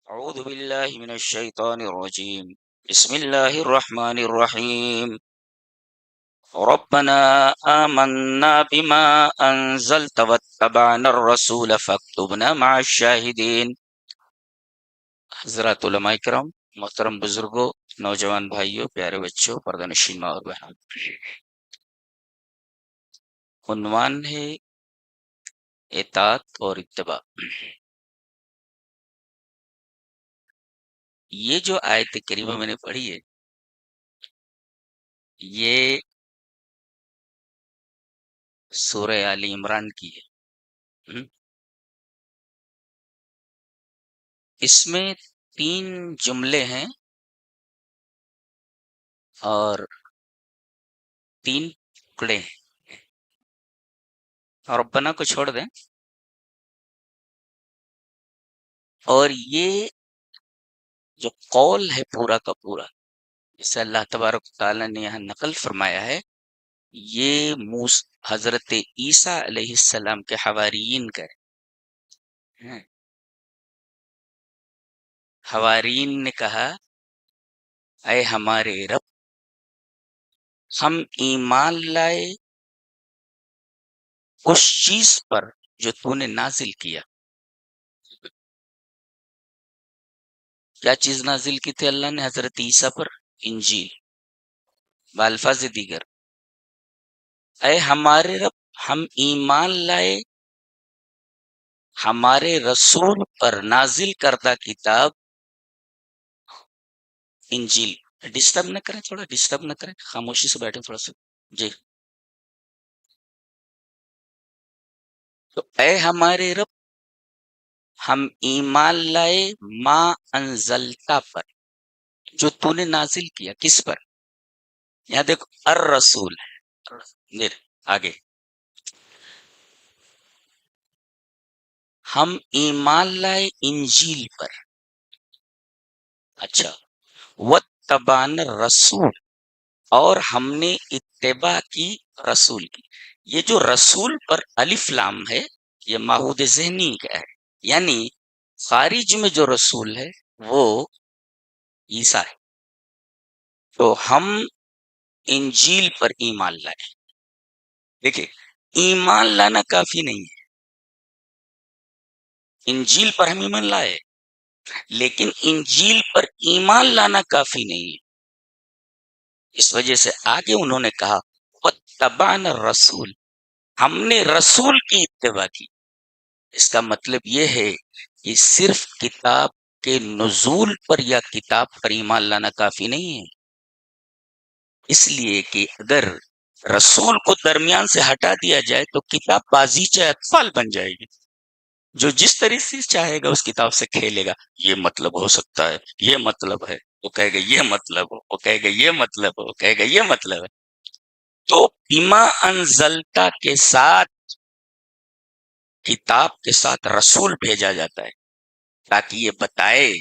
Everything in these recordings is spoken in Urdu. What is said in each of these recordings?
أعوذ بالله من الشيطان الرجيم. بسم الله الرحمن الرحيم. ربنا آمنا بما أنزلت واتبعنا الرسول فاكتبنا مع الشاهدين. حضرات علماء کرام، محترم بزرگوں، نوجوان بھائیوں، پیارے بچوں، پردہ نشین ماں اور بہنوں، عنوان ہے اطاعت اور اتباع۔ یہ جو آیت کریمہ میں نے پڑھی ہے، یہ سورہ آل عمران کی ہے۔ اس میں 3 جملے ہیں اور 3 ٹکڑے ہیں، اور ربنا کو چھوڑ دیں۔ اور یہ جو قول ہے پورا کا پورا، جسے اللہ تبارک و تعالیٰ نے یہاں نقل فرمایا ہے، یہ حضرت عیسیٰ علیہ السلام کے حواریین کا ہے۔ حواریین نے کہا، اے ہمارے رب، ہم ایمان لائے اس چیز پر جو تو نے نازل کیا۔ کیا چیز نازل کی تھی اللہ نے حضرت عیسیٰ پر؟ انجیل، بالفاظ دیگر، اے ہمارے رب، ہم ایمان لائے ہمارے رسول پر نازل کردہ کتاب انجیل۔ ڈسٹرب نہ کریں، تھوڑا ڈسٹرب نہ کریں، خاموشی سے بیٹھیں تھوڑا سا۔ جی، تو اے ہمارے رب، ہم ایمان لائے ما انزلتا پر، جو تو نے نازل کیا۔ کس پر؟ یہاں دیکھو، الرسول ہے، آگے ہم ایمان لائے انجیل پر۔ اچھا، واتبعنا الرسول، اور ہم نے اتباع کی رسول کی۔ یہ جو رسول پر الف لام ہے، یہ معہود ذہنی کا ہے، یعنی خارج میں جو رسول ہے وہ عیسیٰ ہے۔ تو ہم انجیل پر ایمان لائے۔ دیکھیں، ایمان لانا کافی نہیں ہے۔ انجیل پر ہم ایمان لائے، لیکن انجیل پر ایمان لانا کافی نہیں ہے۔ اس وجہ سے آگے انہوں نے کہا واتبعنا الرسول، ہم نے رسول کی اتباع کی۔ اس کا مطلب یہ ہے کہ صرف کتاب کے نزول پر یا کتاب پر ایمان لانا کافی نہیں ہے، اس لیے کہ اگر رسول کو درمیان سے ہٹا دیا جائے تو کتاب بازیچہ اطفال بن جائے گی، جو جس طریقے سے چاہے گا اس کتاب سے کھیلے گا۔ یہ مطلب ہو سکتا ہے، یہ مطلب ہے، وہ کہے گا یہ مطلب ہو، وہ کہے گا یہ مطلب ہو، وہ کہے گا یہ مطلب ہے۔ تو بما انزلتا کے ساتھ، کتاب کے ساتھ رسول بھیجا جاتا ہے تاکہ یہ بتائے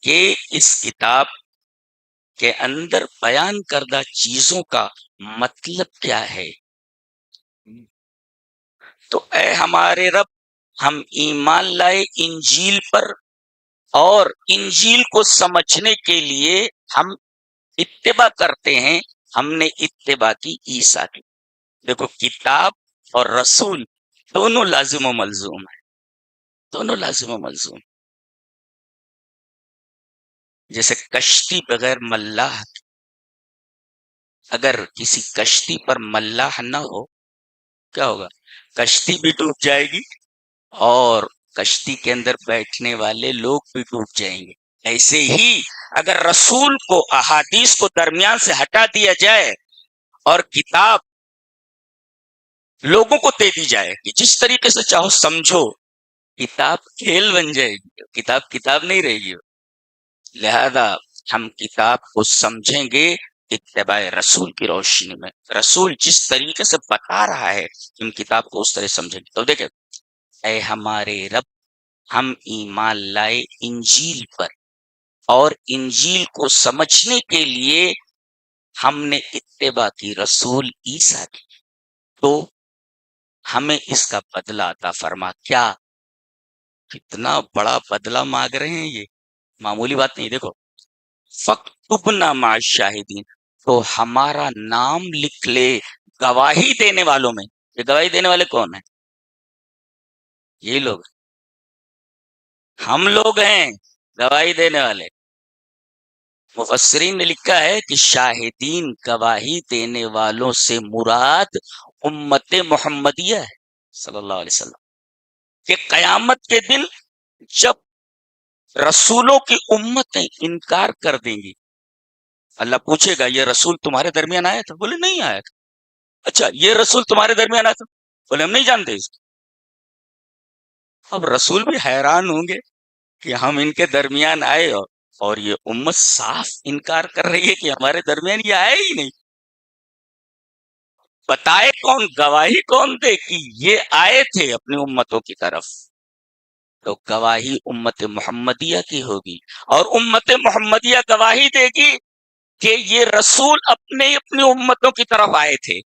کہ اس کتاب کے اندر بیان کردہ چیزوں کا مطلب کیا ہے۔ تو اے ہمارے رب، ہم ایمان لائے انجیل پر، اور انجیل کو سمجھنے کے لیے ہم اتباع کرتے ہیں۔ ہم نے اتباع کی عیسیٰ کی۔ دیکھو، کتاب اور رسول دونوں لازم و ملزوم ہیں، دونوں لازم و ملزوم۔ جیسے کشتی بغیر ملاح، اگر کسی کشتی پر ملاح نہ ہو کیا ہوگا؟ کشتی بھی ڈوب جائے گی اور کشتی کے اندر بیٹھنے والے لوگ بھی ڈوب جائیں گے۔ ایسے ہی اگر رسول کو، احادیث کو درمیان سے ہٹا دیا جائے اور کتاب لوگوں کو دے دی جائے کہ جس طریقے سے چاہو سمجھو، کتاب کھیل بن جائے گی، کتاب کتاب نہیں رہے گی۔ لہذا ہم کتاب کو سمجھیں گے اتباع رسول کی روشنی میں۔ رسول جس طریقے سے بتا رہا ہے، ہم کتاب کو اس طرح سمجھیں گے۔ تو دیکھیں، اے ہمارے رب، ہم ایمان لائے انجیل پر، اور انجیل کو سمجھنے کے لیے ہم نے اتباع کی رسول عیسیٰ کی۔ تو ہمیں اس کا بدلہ عطا فرما۔ کیا؟ کتنا بڑا بدلہ مانگ رہے ہیں یہ، معمولی بات نہیں. دیکھو، فَاكْتُبْنَا مَعَ الشَّاهِدِينَ، تو ہمارا نام لکھ لے گواہی دینے والوں میں. یہ گواہی دینے والے کون ہیں؟ یہی لوگ، ہم لوگ ہیں گواہی دینے والے. مفسرین نے لکھا ہے کہ شاہدین، گواہی دینے والوں سے مراد امت محمدیہ ہے صلی اللہ علیہ وسلم. کہ قیامت کے دن جب رسولوں کی امتیں انکار کر دیں گی، اللہ پوچھے گا یہ رسول تمہارے درمیان آیا تھا؟ بولے نہیں آیا تھا. اچھا یہ رسول تمہارے درمیان آیا تھا؟ بولے ہم نہیں جانتے اس کو. اب رسول بھی حیران ہوں گے کہ ہم ان کے درمیان آئے اور یہ امت صاف انکار کر رہی ہے کہ ہمارے درمیان یہ آئے ہی نہیں. بتائے کون، گواہی کون دے کہ یہ آئے تھے اپنی امتوں کی طرف؟ تو گواہی امت محمدیہ کی ہوگی، اور امت محمدیہ گواہی دے گی کہ یہ رسول اپنی امتوں کی طرف آئے تھے.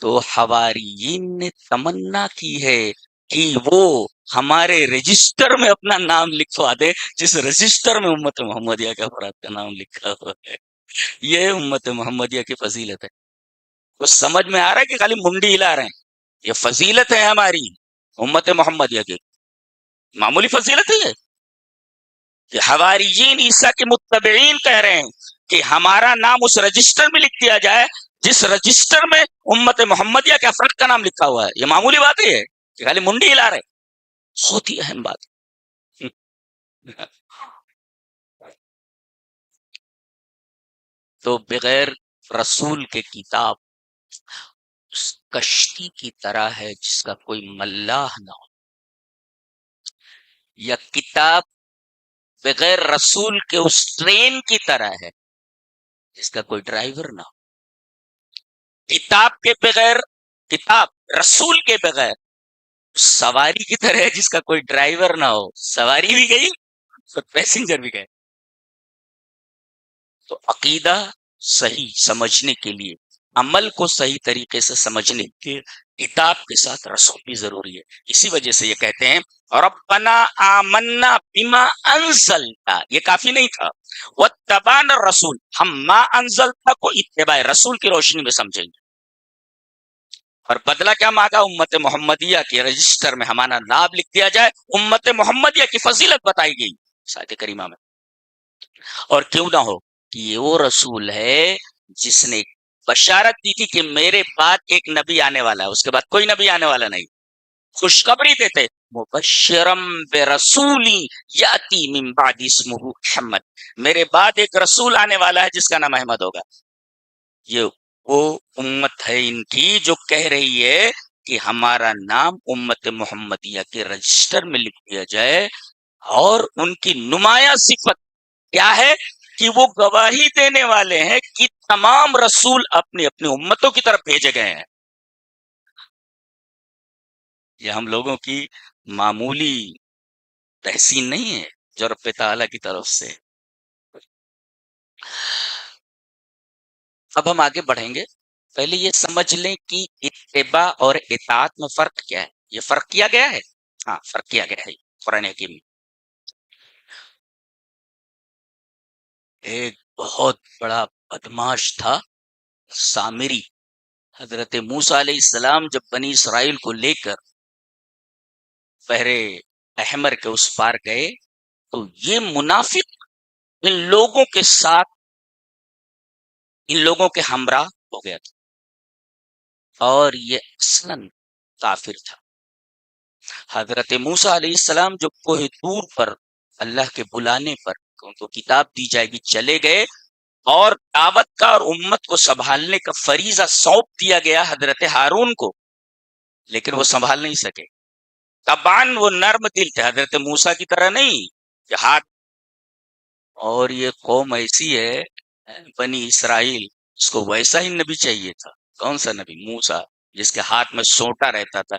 تو حواریین نے تمنا کی ہے کہ وہ ہمارے رجسٹر میں اپنا نام لکھوا دے، جس رجسٹر میں امت محمدیہ کے افراد کا نام لکھا ہوا ہے. یہ امت محمدیہ کی فضیلت ہے. کچھ سمجھ میں آ رہا ہے کہ خالی منڈی ہلا رہے ہیں؟ یہ فضیلت ہے ہماری امت محمدیہ کی، معمولی فضیلت ہے یہ. کہ حواریین عیسیٰ کے متبعین کہہ رہے ہیں کہ ہمارا نام اس رجسٹر میں لکھ دیا جائے جس رجسٹر میں امت محمدیہ کے افراد کا نام لکھا ہوا ہے. یہ معمولی بات ہے کہ خالی منڈی ہلا رہے. بہت ہی اہم بات. تو بغیر رسول کے کتاب اس کشتی کی طرح ہے جس کا کوئی ملاح نہ ہو، یا کتاب بغیر رسول کے اس ٹرین کی طرح ہے جس کا کوئی ڈرائیور نہ ہو. کتاب کے بغیر، کتاب رسول کے بغیر سواری کی طرح ہے جس کا کوئی ڈرائیور نہ ہو. سواری بھی گئی اور پیسنجر بھی گئے. تو عقیدہ صحیح سمجھنے کے لیے، عمل کو صحیح طریقے سے سمجھنے کے کتاب کے ساتھ رسول بھی ضروری ہے. اسی وجہ سے یہ کہتے ہیں ربنا آمنا بما انزلتا، یہ کافی نہیں تھا، واتبعنا الرسول، ہم ما انزلتا کو اتباع رسول کی روشنی میں سمجھیں گے. اور بدلہ کیا مانگا؟ امت محمدیہ کے رجسٹر میں ہمارا نام لکھ دیا جائے. امت محمدیہ کی فضیلت بتائی گئی آیت کریمہ میں. اور کیوں نہ ہو کہ یہ وہ رسول ہے جس نے بشارت دی تھی کہ میرے بعد ایک نبی آنے والا ہے، اس کے بعد کوئی نبی آنے والا نہیں. خوشخبری دیتے مبشرم برسولی یاتی من بعد اسمہ محمد، میرے بعد ایک رسول آنے والا ہے جس کا نام احمد ہوگا. یہ وہ امت ہے ان کی جو کہہ رہی ہے کہ ہمارا نام امت محمدیہ کے رجسٹر میں لکھ دیا جائے. اور ان کی نمایاں صفت کیا ہے؟ کہ وہ گواہی دینے والے ہیں کہ تمام رسول اپنی اپنی امتوں کی طرف بھیجے گئے ہیں. یہ ہم لوگوں کی معمولی تحسین نہیں ہے جو رب تعالیٰ کی طرف سے. اب ہم آگے بڑھیں گے. پہلے یہ سمجھ لیں کہ اتباع اور اطاعت میں فرق کیا ہے. یہ فرق کیا گیا ہے، ہاں فرق کیا گیا ہے قرآن حکیم میں. ایک بہت بڑا بدماش تھا سامری. حضرت موسیٰ علیہ السلام جب بنی اسرائیل کو لے کر بحر احمر کے اس پار گئے تو یہ منافق ان لوگوں کے ساتھ، ان لوگوں کے ہمراہ ہو گیا تھا، اور یہ اصلاً کافر تھا. حضرت موسیٰ علیہ السلام جو کوہ طور پر اللہ کے بلانے پر ان کو کتاب دی جائے گی چلے گئے، اور دعوت کا اور امت کو سنبھالنے کا فریضہ سونپ دیا گیا حضرت ہارون کو، لیکن وہ سنبھال نہیں سکے. طبعاً وہ نرم دل تھے، حضرت موسیٰ کی طرح نہیں کہ ہاتھ. اور یہ قوم ایسی ہے بنی اسرائیل، اس کو ویسا ہی نبی چاہیے تھا. کون سا نبی؟ موسیٰ، جس کے ہاتھ میں سوٹا رہتا تھا.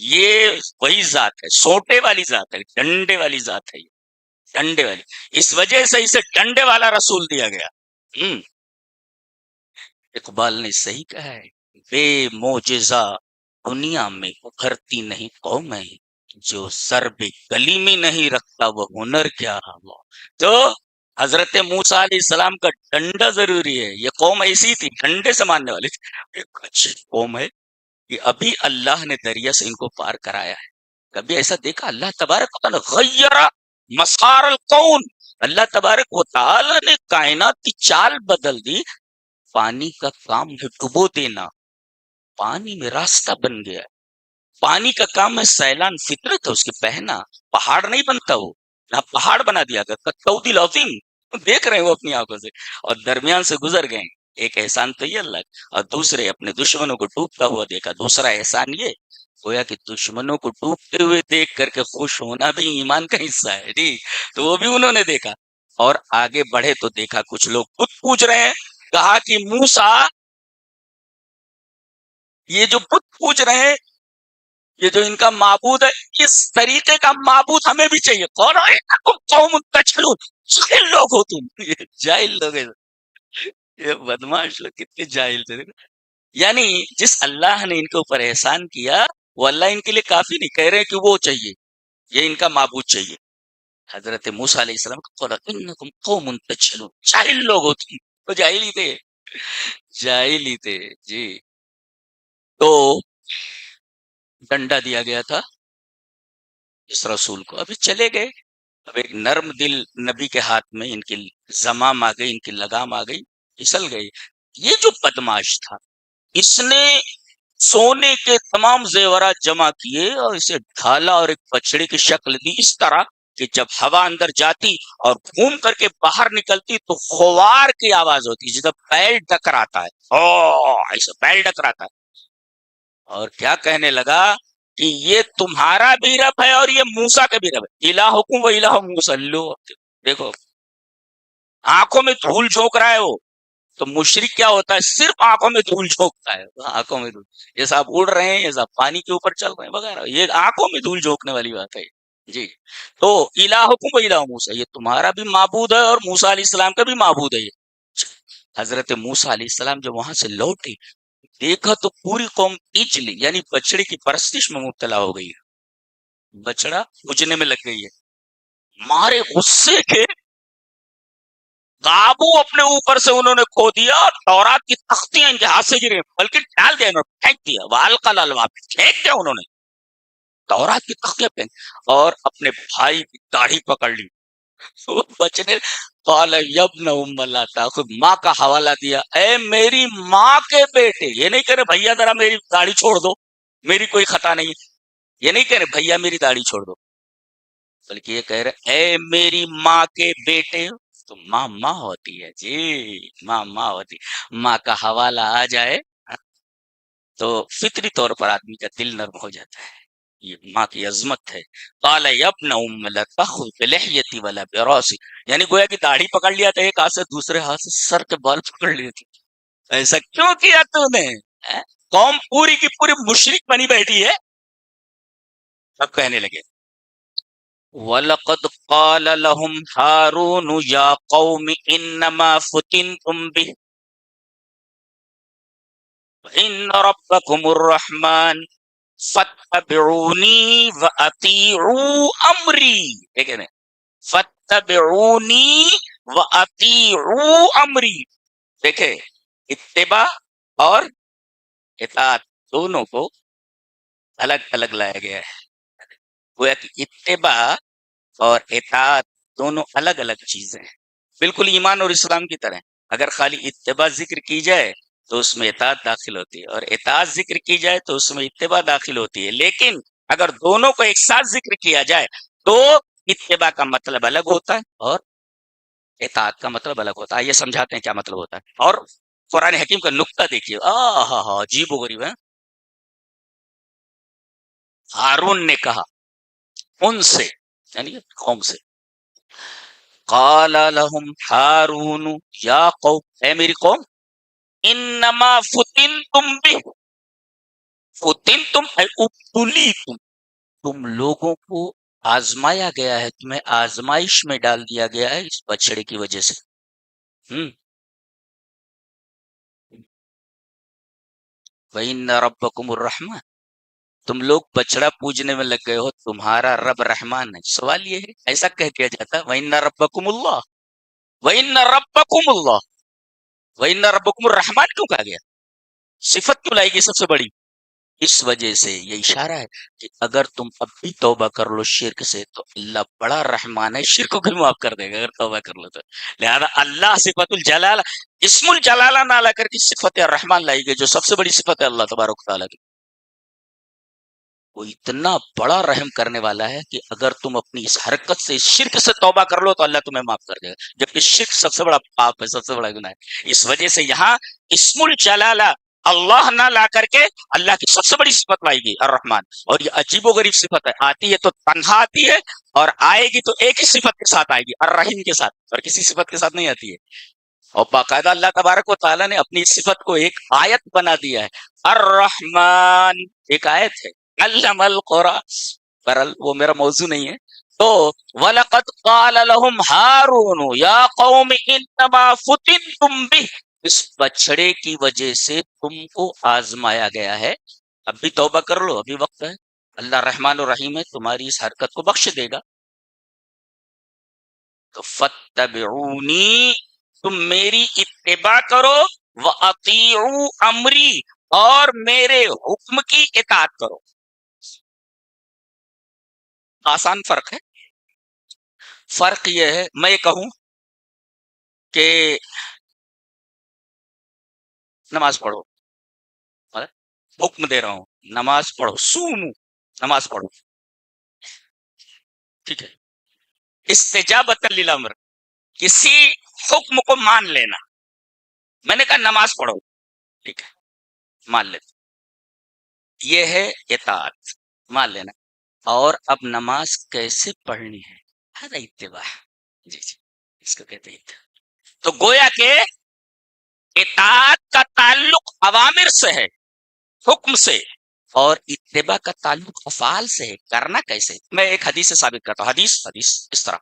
یہ وہی ذات ہے، سوٹے والی ذات ہے، ڈنڈے والی ذات ہے. یہ ڈنڈے والی، اس وجہ سے اسے ڈنڈے والا رسول دیا گیا. اقبال نے صحیح کہا ہے، بے معجزہ دنیا میں ابھرتی نہیں قوم ہے، جو ضرب گلی میں نہیں رکھتا وہ ہنر کیا ہوا. تو حضرت موسیٰ علیہ السلام کا ڈنڈا ضروری ہے. یہ قوم ایسی تھی، ڈنڈے سے ماننے والی تھی. ایک اچھی قوم ہے کہ ابھی اللہ نے دریا سے ان کو پار کرایا ہے. کبھی ایسا دیکھا اللہ تبارک و تعالی غیر مسار الکون، اللہ تبارک و تعالی نے کائنات کی چال بدل دی. پانی کا کام ہے ڈبو دینا، پانی میں راستہ بن گیا. پانی کا کام ہے سیلان، فطرت ہے اس کے بہنا. پہاڑ نہیں بنتا وہ، نہ پہاڑ بنا دیا گیا. کتوتی لوتیم دیکھ رہے ہیں وہ اپنی آنکھوں سے، اور درمیان سے گزر گئے. ایک احسان تو یہ اللہ کا، اور دوسرے اپنے دشمنوں کو ڈوبتا ہوا دیکھا. دوسرا احسان یہ گویا کہ دشمنوں کو ڈوبتے ہوئے دیکھ کر کے خوش ہونا بھی ایمان کا حصہ ہے جی. تو وہ بھی انہوں نے دیکھا. اور آگے بڑھے تو دیکھا کچھ لوگ خود پوچھ رہے ہیں. کہا کہ موسیٰ، یہ جو بت پوچھ رہے ہیں، یہ جو ان کا معبود ہے، اس طریقے کا معبود ہمیں بھی چاہیے. کون ہے قوم تجہلون، جاہل لوگ ہو تم. یہ جاہل لوگ ہیں، یہ بدماش لوگ کتنے جاہل تھے. یعنی جس اللہ نے ان کے اوپر احسان کیا وہ اللہ ان کے لیے کافی نہیں. کہہ رہے ہیں کہ وہ چاہیے، یہ ان کا معبود چاہیے. حضرت موسیٰ علیہ السلام کو قال انکم قوم تجہلون، جاہل لوگ ہو تم. تو جاہل ہی تھے، جاہل ہی تھے جی. تو ڈنڈا دیا گیا تھا اس رسول کو. ابھی چلے گئے. اب ایک نرم دل نبی کے ہاتھ میں ان کی زمام آ گئی، ان کی لگام آ گئی، پھسل گئی. یہ جو بدماش تھا، اس نے سونے کے تمام زیورات جمع کیے اور اسے ڈھالا اور ایک بچڑے کی شکل دی، اس طرح کہ جب ہوا اندر جاتی اور گھوم کر کے باہر نکلتی تو خوار کی آواز ہوتی، جب بیل ٹکراتا ہے، او ایسا بیل ٹکراتا ہے. اور کیا کہنے لگا کہ یہ تمہارا بھی رب ہے اور یہ موسیٰ کا بھی رب ہے. الہکم و الہ موسیٰ. لو دیکھو، آنکھوں میں دھول جھونک رہا ہے وہ. تو مشرک کیا ہوتا ہے؟ صرف آنکھوں میں دھول جھونکتا ہے. آنکھوں میں دھول، جیسا آپ اڑ رہے ہیں، جیسا پانی کے اوپر چل رہے ہیں وغیرہ، یہ آنکھوں میں دھول جھونکنے والی بات ہے جی. تو الہکم و الہ موسیٰ، یہ تمہارا بھی معبود ہے اور موسیٰ علیہ السلام کا بھی معبود ہے یہ. حضرت موسیٰ علیہ السلام جب وہاں سے لوٹے، دیکھا تو پوری قوم ایچلی یعنی بچڑے کی پرستش میں مبتلا ہو گئی ہے. بچڑا پوجنے میں لگ گئی ہے. مارے غصے کے قابو اپنے اوپر سے انہوں نے کھو دیا، اور تورات کی تختیاں ان کے ہاتھ سے گری، بلکہ ڈال دیا، انہوں نے پھینک دیا. والقل الواح، پھینک دیا انہوں نے تورات کی تختیاں پھینک، اور اپنے بھائی کی داڑھی پکڑ لی. وہ بچنے قال یبن ام لا تاخذ، ماں کا حوالہ دیا. اے میری ماں کے بیٹے، یہ نہیں کہہ رہے بھیا ذرا میری داڑھی چھوڑ دو، میری کوئی خطا نہیں ہے. یہ نہیں کہہ رہے بھیا میری داڑھی چھوڑ دو، بلکہ یہ کہہ رہے اے میری ماں کے بیٹے. تو ماں ماں ہوتی ہے جی، ماں ماں ہوتی. ماں کا حوالہ آ جائے تو فطری طور پر آدمی کا دل نرم ہو جاتا ہے. یہ ماں کی عظمت ہے. قال یا ابن ام لا تاخذ بلحیتی ولا براسی، یعنی گویا کہ داڑھی پکڑ لیا تھا ایک ہاتھ سے، دوسرے ہاتھ سے سر کے بال پکڑ لیے تھے. ایسا کیوں کیا تو نے؟ قوم پوری کی پوری مشرک بنی بیٹھی ہے. اب کہنے لگے وَلَقَدْ قَالَ لَهُمْ هَارُونُ يَا قَوْمِ إِنَّمَا فُتِنْتُمْ بِهِ وَإِنَّ رَبَّكُمُ الرَّحْمَنُ فَاتَّبِعُونِي وَأَطِيعُوا أَمْرِي. دیکھیں نا، فَاتَّبِعُونِي وَأَطِيعُوا أَمْرِي. دیکھیں، اتباع اور اطاعت دونوں کو الگ الگ لایا گیا ہے. گویا کہ اتباع اور اطاعت دونوں الگ الگ چیزیں ہیں، بالکل ایمان اور اسلام کی طرح. اگر خالی اتباع ذکر کی جائے تو اس میں اطاعت داخل ہوتی ہے، اور اطاعت ذکر کی جائے تو اس میں اتباع داخل ہوتی ہے. لیکن اگر دونوں کو ایک ساتھ ذکر کیا جائے تو اتباع کا مطلب الگ ہوتا ہے اور اطاعت کا مطلب الگ ہوتا ہے. یہ سمجھاتے ہیں کیا مطلب ہوتا ہے. اور قرآن حکیم کا نقطہ دیکھیے، عجیب و غریب ہے. ہارون نے کہا ان سے، یعنی قوم سے، قال لهم ہارون یا قوم، اے میری قوم، انما فتنتم به، فتنتم اے ابتلیتم، تم لوگوں کو آزمایا گیا ہے، تمہیں آزمائش میں ڈال دیا گیا ہے اس بچڑے کی وجہ سے. وَإِنَّ رَبَّكُمُ الرَّحْمَنُ، تم لوگ بچڑا پوجنے میں لگ گئے ہو، تمہارا رب رحمان ہے۔ سوال یہ ہے، ایسا کہہ دیا جاتا ہے وَإِنَّ رَبَّكُمُ اللَّهُ وَإِنَّ رَبَّكُمُ اللَّهُ وَإِنَّ رَبَّكُمُ الرَّحْمَٰنُ کیوں کہا گیا؟ صفت کیوں لائی گئی سب سے بڑی؟ اس وجہ سے یہ اشارہ ہے کہ اگر تم اب بھی توبہ کر لو شرک سے تو اللہ بڑا رحمان ہے، شرک کو بھی معاف کر دے گا اگر توبہ کر لو تو۔ لہذا اللہ صفت الجلال، اسم الجلالہ نہ لا کر کے صفت الرحمان لائی گئی جو سب سے بڑی صفت ہے اللہ تبارک و تعالیٰ کی۔ وہ اتنا بڑا رحم کرنے والا ہے کہ اگر تم اپنی اس حرکت سے، اس شرک سے توبہ کر لو تو اللہ تمہیں معاف کر دے گا، جبکہ شرک سب سے بڑا پاپ ہے، سب سے بڑا گناہ ہے۔ اس وجہ سے یہاں اسم الجلالہ اللہ نہ لا کر کے اللہ کی سب سے بڑی صفت لائی گئی الرحمن، اور یہ عجیب و غریب صفت ہے، آتی ہے تو تنہا آتی ہے اور آئے گی تو ایک ہی صفت کے ساتھ آئے گی، الرحیم کے ساتھ، اور کسی صفت کے ساتھ نہیں آتی ہے۔ اور باقاعدہ اللہ تبارک و تعالیٰ نے اپنی اس صفت کو ایک آیت بنا دیا ہے، الرحمن ایک آیت ہے، علم القرآن، برحال وہ میرا موضوع نہیں ہے۔ تو وَلَقَدْ قَالَ لَهُمْ هَارُونُ يَا قَوْمِ إِنَّمَا فُتِنْتُمْ بِهِ، اس بچڑے کی وجہ سے تم کو آزمایا گیا ہے، اب بھی توبہ کر لو، ابھی وقت ہے، اللہ رحمان الرحیم ہے، تمہاری اس حرکت کو بخش دے گا۔ تو فَاتَّبِعُونِی، تم میری اتباع کرو، وَأَطِیعُوا أَمْرِی، اور میرے حکم کی اطاعت کرو۔ آسان فرق ہے۔ فرق یہ ہے، میں یہ کہوں کہ نماز پڑھو، حکم دے رہا ہوں نماز پڑھو، سومو، نماز پڑھو، ٹھیک ہے، استجابۃ للامر، کسی حکم کو مان لینا، میں نے کہا نماز پڑھو، ٹھیک ہے، مان لیتے، یہ ہے اطاعت، مان لینا۔ اور اب نماز کیسے پڑھنی ہے، ہر اتباع، جی جی، اس کو کہتے ہیں اتباع۔ تو گویا کہ اطاعت کا تعلق اوامر سے ہے، حکم سے، اور اتباع کا تعلق افعال سے ہے، کرنا کیسے؟ میں ایک حدیث سے ثابت کرتا ہوں، حدیث اس طرح،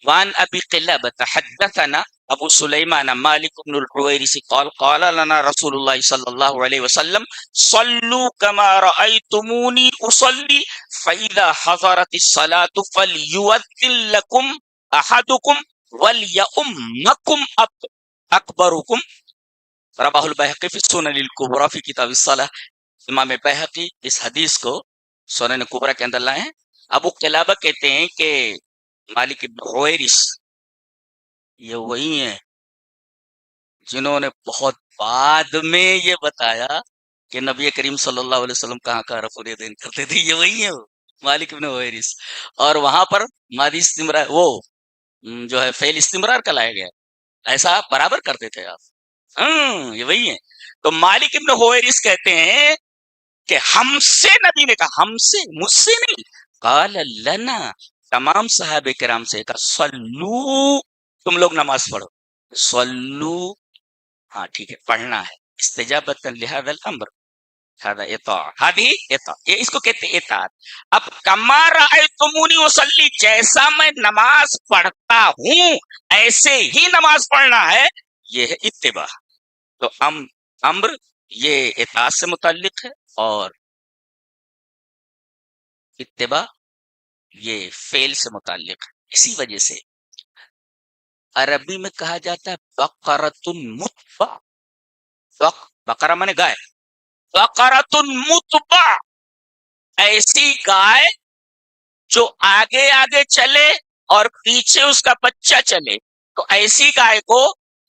وان ابی قلابۃ حدثنا ابو سلیمان مالک بن الحویرث قال قال لنا رسول اللہ صلی اللہ علیہ وسلم صلوا كما رأيتموني اصلي فاذا حضرت الصلاة فليؤذن لكم احدكم وليؤمكم اکبرکم، رواہ البیہقی فی السنن الکبری فی کتاب الصلاۃ۔ امام بیہقی اس حدیث کو سنن کبریٰ کے اندر لائے ہیں۔ ابو قلابہ کہتے ہیں کہ مالک بن حویرث یہ وہی ہیں جنہوں نے بہت بعد میں یہ بتایا کہ نبی کریم صلی اللہ علیہ وسلم کہاں کہاں رفع الیدین کرتے تھے، یہ وہی ہیں وہ مالک بن حویرث، اور وہاں پر ماضی استمرار، وہ جو ہے فعل استمرار کا لایا گیا، ایسا آپ برابر کرتے تھے آپ، یہ وہی ہیں۔ تو مالک ابن حویرث کہتے ہیں کہ ہم سے نبی نے کہا، ہم سے، مجھ سے نہیں، قال لنا، تمام صحابہ کرام سے کہا، صلو، تم لوگ نماز پڑھو، صلو، ہاں ٹھیک ہے، پڑھنا ہے، استجابۃ لہذا الامر، هذا اطاع، هذه اطاع، یہ اس کو کہتے ہیں اطاعت۔ اب کما رأیتمونی اصلی، جیسا میں نماز پڑھتا ہوں ایسے ہی نماز پڑھنا ہے، یہ ہے اتباع۔ تو امر یہ اطاعت سے متعلق ہے، اور اتباع یہ فعل سے متعلق ہے۔ اسی وجہ سے عربی میں کہا جاتا ہے بقرۃ متبع، بقرہ مانے گائے، بقرۃ متبع، ایسی گائے جو آگے آگے چلے اور پیچھے اس کا بچہ چلے، تو ایسی گائے کو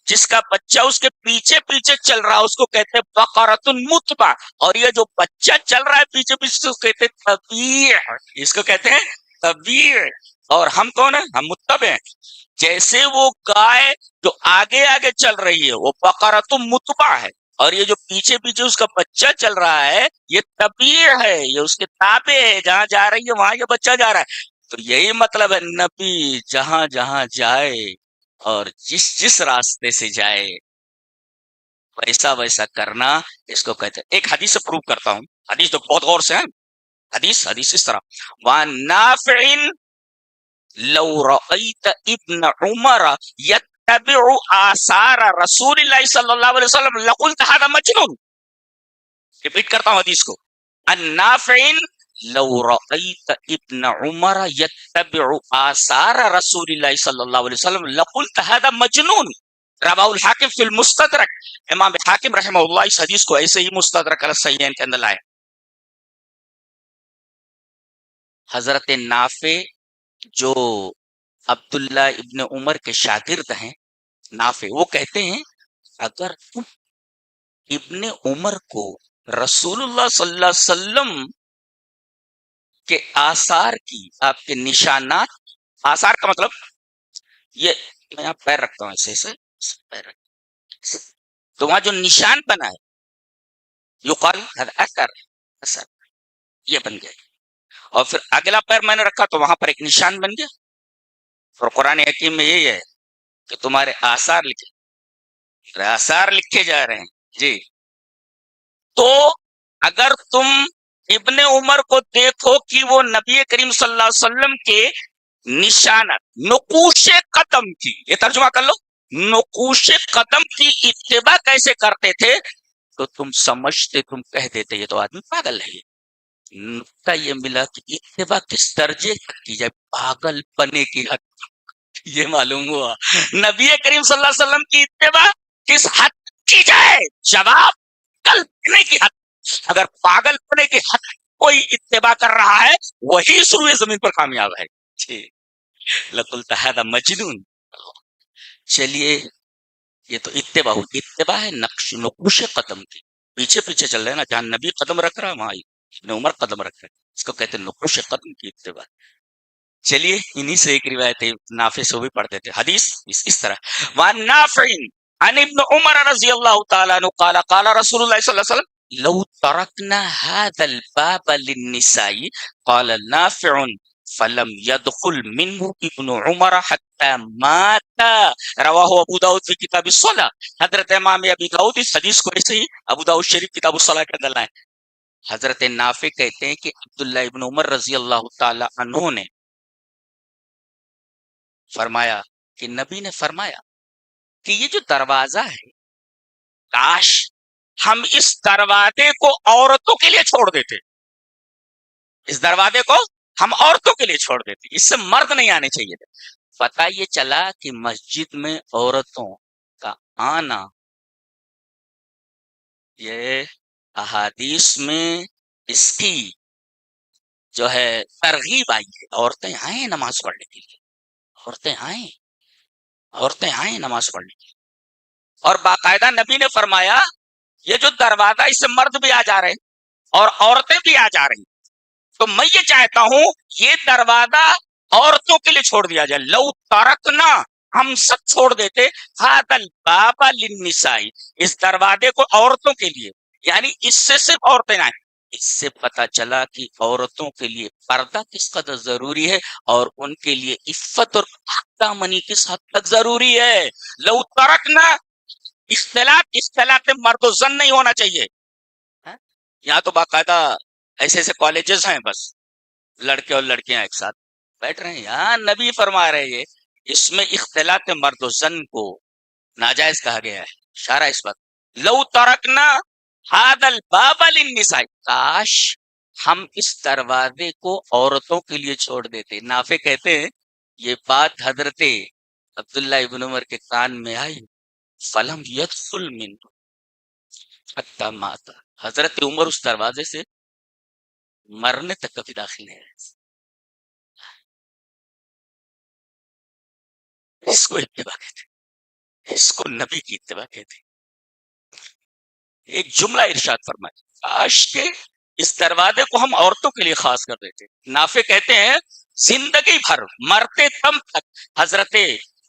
جس کا بچہ اس کے پیچھے پیچھے چل رہا ہے اس کو کہتے ہیں بقرۃ متبع، اور یہ جو بچہ چل رہا ہے پیچھے پیچھے اس کو کہتے ہیں تبیع، اس کو کہتے ہیں تبیع۔ اور ہم کون ہیں؟ ہم متبع ہیں۔ جیسے وہ گائے جو آگے آگے چل رہی ہے وہ بقرۃ متبع ہے، اور یہ جو پیچھے پیچھے اس کا بچہ چل رہا ہے یہ تبیع ہے، یہ اس کے تابع ہے، جہاں جا رہی ہے وہاں یہ بچہ جا رہا ہے۔ تو یہی مطلب ہے نبی جہاں جہاں جائے اور جس جس راستے سے جائے ویسا ویسا کرنا، اس کو کہتے ہیں۔ ایک حدیث سے پروف کرتا ہوں، حدیث تو بہت غور سے ہے، حدیث اس طرح، وَعَن نَافِعٍ لَوْ رَأَيْتَ ابْنَ عُمَرَ يَتَّبِعُ آثَارَ رسول اللہ صلی اللہ علیہ وسلم لَقُلْتَ هَذَا مَجْنُونٌ۔ ریپیٹ کرتا ہوں حدیث کو، النافع لو رأيت ابن عمر يتبع آثار رسول الله صلی اللہ علیہ وسلم لقلت هذا مجنون. رواه الحاکم فی المستدرک. امام حاکم رحمہ اللہ اس حدیث کو ایسے ہی مستدرک علی الصحیحین کے اندر لائے. حضرت نافع جو عبداللہ ابن عمر کے شاگرد ہیں، نافع وہ کہتے ہیں اگر تم ابن عمر کو رسول اللہ صلی اللہ علیہ وسلم کے آثار کی، آپ کے نشانات، آثار کا مطلب یہ میں یہاں پیر رکھتا ہوں ایسے ایسے پیر رکھتا ہوں، تو وہاں جو نشان بنا ہے یقال اثر، اثر یہ بن گیا، اور پھر اگلا پیر میں نے رکھا تو وہاں پر ایک نشان بن گیا. اور قرآن حکیم میں یہی ہے کہ تمہارے آثار لکھے جا رہے ہیں. جی تو اگر تم ابن عمر کو دیکھو کہ وہ نبی کریم صلی اللہ علیہ وسلم کے نشانت، نقوش قدم کی، یہ ترجمہ کر لو، نقوش قدم کی اتباع کیسے کرتے تھے، تو تم سمجھتے، تم کہہ دیتے یہ تو آدمی پاگل ہے. نقطہ یہ ملا کہ اتباع کس درجے تک کی جائے، پاگل پنے کی حد یہ معلوم ہوا. نبی کریم صلی اللہ علیہ وسلم کی اتباع کس حد کی جائے، جواب پاگل پنے کی حد. اگر پاگل پنے کی حد کوئی اتباع کر رہا ہے وہی اس روئے زمین پر کامیاب ہے. لقلت هذا مجنون. چلیے یہ تو اتباع ہوئی، اتباع ہے نقوش قدم کی، پیچھے پیچھے چل رہے ہیں نا، جہاں نبی قدم رکھ رہا ہے وہاں ابن عمر قدم رکھ رہے ہیں، اس کو کہتے ہیں نقوش قدم کی اتباع. چلیے انہی سے ایک روایت ہے نافع سے وہ بھی پڑھتے تھے حدیث اس طرح. وعن نافع عن ابن عمر رضی اللہ تعالیٰ عنہ قال قال رسول اللہ صلی اللہ علیہ وسلم لو ترکنا هذا الباب للنساء قال نافع فلم يدخل منه ابن عمر حتى مات. رواہ ابو داؤد فی کتاب الصلاۃ. حضرت امام ابی داؤد اس حدیث کو ایسے ہی ابو داؤد شریف کتاب الصلاۃ کے اندر لائے. حضرت نافع کہتے ہیں کہ عبداللہ ابن عمر رضی اللہ تعالی عنہ نے فرمایا کہ نبی نے فرمایا کہ یہ جو دروازہ ہے، کاش ہم اس دروازے کو عورتوں کے لیے چھوڑ دیتے، اس دروازے کو ہم عورتوں کے لیے چھوڑ دیتے، اس سے مرد نہیں آنے چاہیے تھے. پتہ یہ چلا کہ مسجد میں عورتوں کا آنا، یہ احادیث میں اس کی جو ہے ترغیب آئی ہے، عورتیں آئیں نماز پڑھنے کے لیے، عورتیں آئیں نماز پڑھنے کے لیے. اور باقاعدہ نبی نے فرمایا یہ جو دروازہ اس سے مرد بھی آ جا رہے ہیں اور عورتیں بھی آ جا رہی ہیں، تو میں یہ چاہتا ہوں یہ دروازہ عورتوں کے لیے چھوڑ دیا جائے. لو ترکنا، ہم سب چھوڑ دیتے، ھذا الباب للنساء، اس دروازے کو عورتوں کے لیے، یعنی اس سے صرف عورتیں آئیں. اس سے پتا چلا کہ عورتوں کے لیے پردہ کس قدر ضروری ہے اور ان کے لیے عفت اور پاکدامنی کس حد تک ضروری ہے. لو ترکنا، اختلاط مرد و زن نہیں ہونا چاہیے. یہاں تو باقاعدہ ایسے ایسے کالجز ہیں، بس لڑکے اور لڑکیاں ایک ساتھ بیٹھ رہے ہیں. یہاں نبی فرما رہے ہیں اس میں اختلاط مرد و زن کو ناجائز کہا گیا ہے. اشارہ اس بات. لو ترکنا ھذا الباب للنساء، کاش ہم اس دروازے کو عورتوں کے لیے چھوڑ دیتے. نافع کہتے ہیں یہ بات حضرت عبداللہ ابن عمر کے کان میں آئی، فلم يدخل منه حتى مات. حضرت عمر اس دروازے سے مرنے تک کبھی داخل نہیں رہے. اس کو اتباع کہتے ہیں، اس کو نبی کی اتباع کہتے ہیں. ایک جملہ ارشاد فرمائے، کاش کہ اس دروازے کو ہم عورتوں کے لیے خاص کر دیتے. نافع کہتے ہیں زندگی بھر مرتے دم تک حضرت